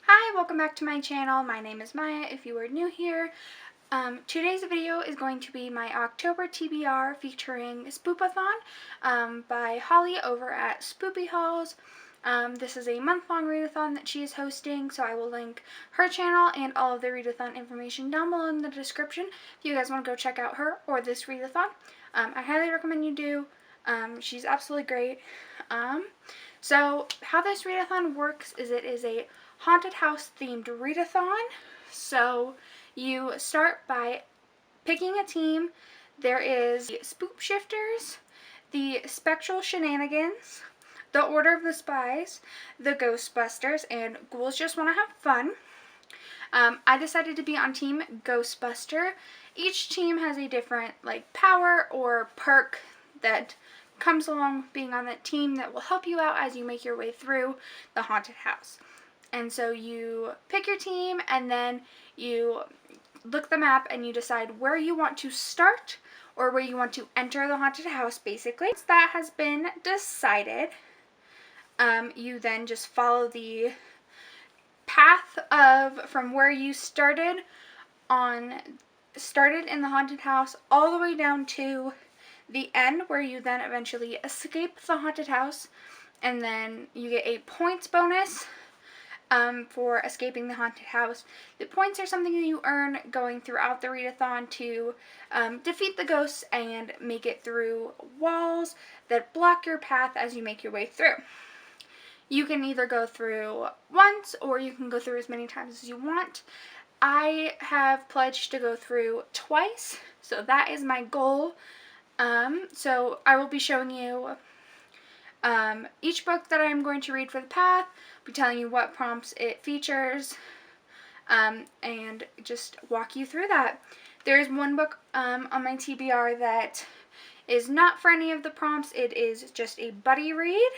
Hi, welcome back to my channel. My name is Maya if you are new here. Today's video is going to be my October TBR featuring Spoopathon by Holly over at Spoopy Halls. This is a month-long readathon that she is hosting, so I will link her channel and all of the readathon information down below in the description if you guys want to go check out her or this readathon. I highly recommend you do. She's absolutely great. So how this readathon works is it is a haunted house themed readathon. So you start by picking a team. There is the Spoop Shifters, the Spectral Shenanigans, the Order of the Spies, the Ghostbusters, and Ghouls Just Want to Have Fun. I decided to be on Team Ghostbuster. Each team has a different power or perk that comes along with being on that team that will help you out as you make your way through the haunted house. And so you pick your team and then you look at the map and you decide where you want to start or where you want to enter the haunted house, basically. Once that has been decided, you then just follow the path from where you started in the haunted house all the way down to the end, where you then eventually escape the haunted house, and then you get a points bonus for escaping the haunted house. The points are something that you earn going throughout the readathon to defeat the ghosts and make it through walls that block your path as you make your way through. You can either go through once or you can go through as many times as you want. I have pledged to go through twice, so that is my goal. So I will be showing you each book that I'm going to read for the path, be telling you what prompts it features, and just walk you through that. There is one book on my TBR that is not for any of the prompts. It is just a buddy read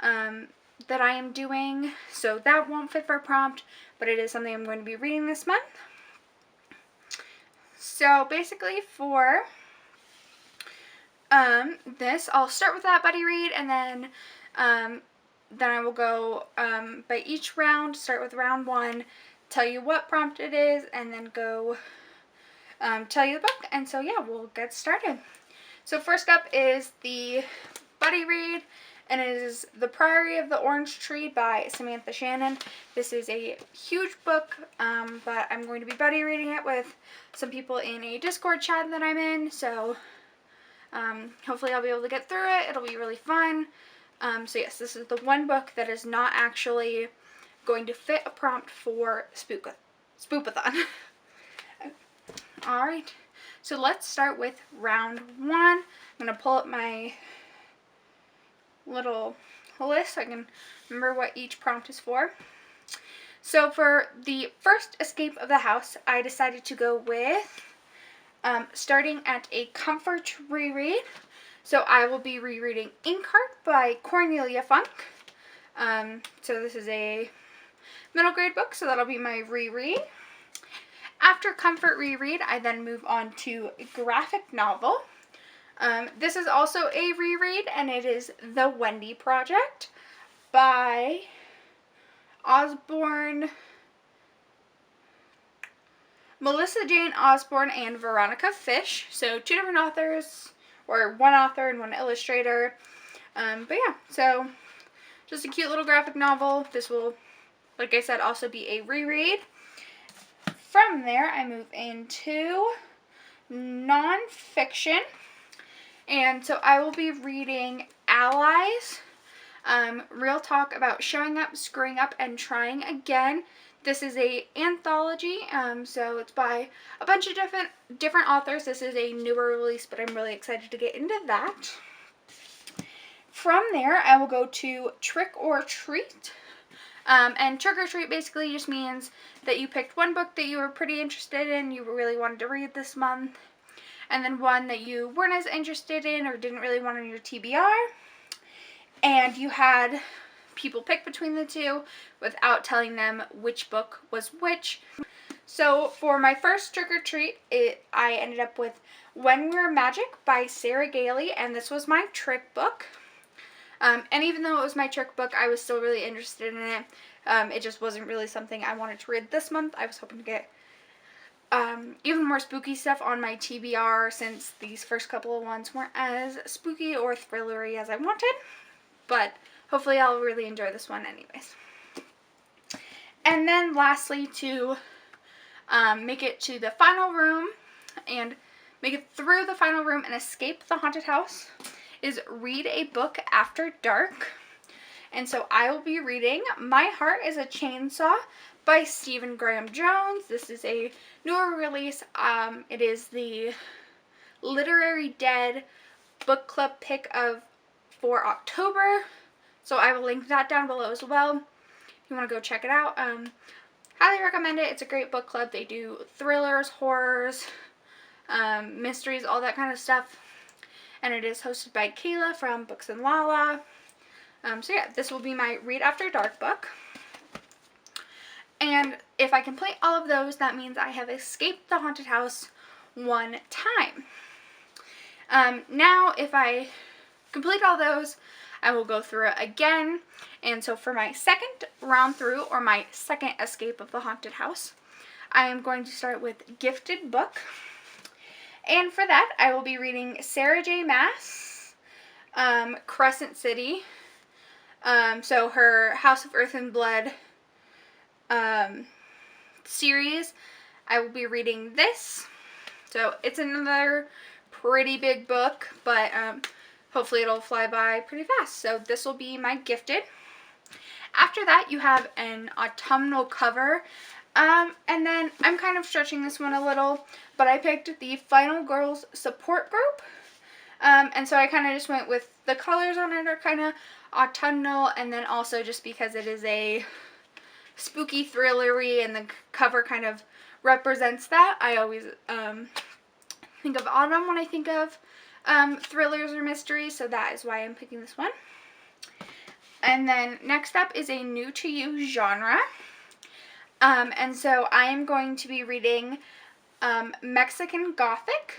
that I am doing, so that won't fit for a prompt, but it is something I'm going to be reading this month. So basically for this, I'll start with that buddy read, and then I will go by each round, start with round 1, tell you what prompt it is, and then go tell you the book. And so yeah, we'll get started. So first up is the buddy read, and it is The Priory of the Orange Tree by Samantha Shannon. This is a huge book, but I'm going to be buddy reading it with some people in a Discord chat that I'm in, so hopefully I'll be able to get through it. It'll be really fun. So yes, this is the one book that is not actually going to fit a prompt for Spoopathon. Alright, so let's start with round 1. I'm going to pull up my little list so I can remember what each prompt is for. So for the first escape of the house, I decided to go with starting at a comfort reread. So I will be rereading Inkheart by Cornelia Funk. So this is a middle grade book, so that'll be my reread. After comfort reread, I then move on to a graphic novel. This is also a reread, and it is The Wendy Project by Melissa Jane Osborne and Veronica Fish. So 2 different authors, or 1 author and 1 illustrator. But yeah, so just a cute little graphic novel. This will, like I said, also be a reread. From there, I move into nonfiction. And so I will be reading Allies, Real Talk About Showing Up, Screwing Up, and Trying Again. This is a anthology, so it's by a bunch of different authors. This is a newer release, but I'm really excited to get into that. From there, I will go to Trick or Treat. And Trick or Treat basically just means that you picked one book that you were pretty interested in, you really wanted to read this month, and then one that you weren't as interested in or didn't really want on your TBR, and you had people pick between the two without telling them which book was which. So for my first Trick or Treat, I ended up with When We're Magic by Sarah Gailey, and this was my trick book. And even though it was my trick book, I was still really interested in it. It just wasn't really something I wanted to read this month. I was hoping to get even more spooky stuff on my TBR, since these first couple of ones weren't as spooky or thrillery as I wanted. But hopefully I'll really enjoy this one anyways. And then lastly, to make it to the final room and make it through the final room and escape the haunted house, is read a book after dark. And so I will be reading My Heart is a Chainsaw by Stephen Graham Jones. This is a newer release. It is the Literary Dead book club pick for October. So I will link that down below as well if you want to go check it out. Highly recommend it. It's a great book club. They do thrillers, horrors, mysteries, all that kind of stuff. And it is hosted by Kayla from Books and Lala. So yeah, this will be my Read After Dark book. And if I complete all of those, that means I have escaped the haunted house one time. Now, if I complete all those, I will go through it again. And so for my second round through, or my second escape of the haunted house, I am going to start with Gifted Book. And for that, I will be reading Sarah J. Maas, Crescent City. So her House of Earth and Blood series. I will be reading this. So it's another pretty big book, but hopefully it'll fly by pretty fast. So this will be my Gifted. After that, you have an autumnal cover. And then I'm kind of stretching this one a little, but I picked the Final Girls support group. And so I kind of just went with the colors on it are kind of autumnal, and then also just because it is a spooky thrillery and the cover kind of represents that. I always think of autumn when I think of thrillers or mysteries, so that is why I'm picking this one. And then next up is a new to you genre. And so I am going to be reading Mexican Gothic.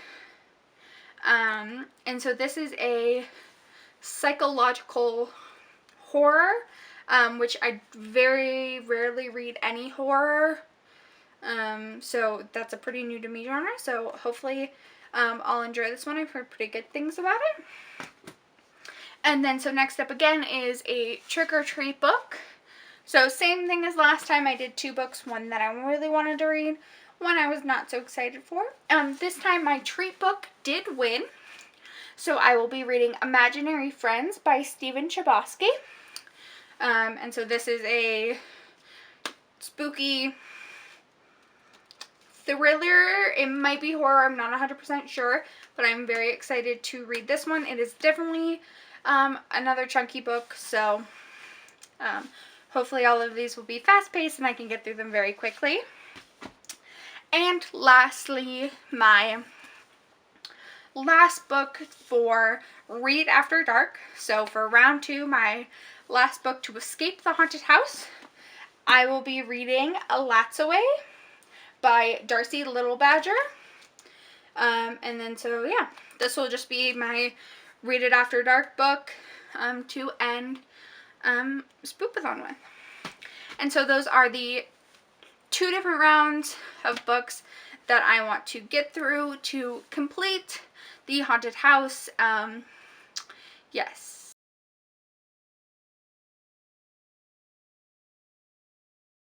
And so this is a psychological horror, which I very rarely read any horror. So that's a pretty new to me genre. So hopefully I'll enjoy this one. I've heard pretty good things about it. And then so next up again is a trick or treat book. So same thing as last time. I did two books, one that I really wanted to read, one I was not so excited for. This time my treat book did win. So I will be reading Imaginary Friends by Stephen Chbosky. And so this is a spooky thriller. It might be horror. I'm not 100% sure, but I'm very excited to read this one. It is definitely another chunky book, so hopefully all of these will be fast-paced and I can get through them very quickly. And lastly, my last book for Read After Dark. So for round two, my last book to escape the haunted house, I will be reading Alatsaway by Darcy Little Badger. And then so yeah, this will just be my Read It After Dark book to end Spoopathon with. And so those are the two different rounds of books that I want to get through to complete the haunted house. Yes.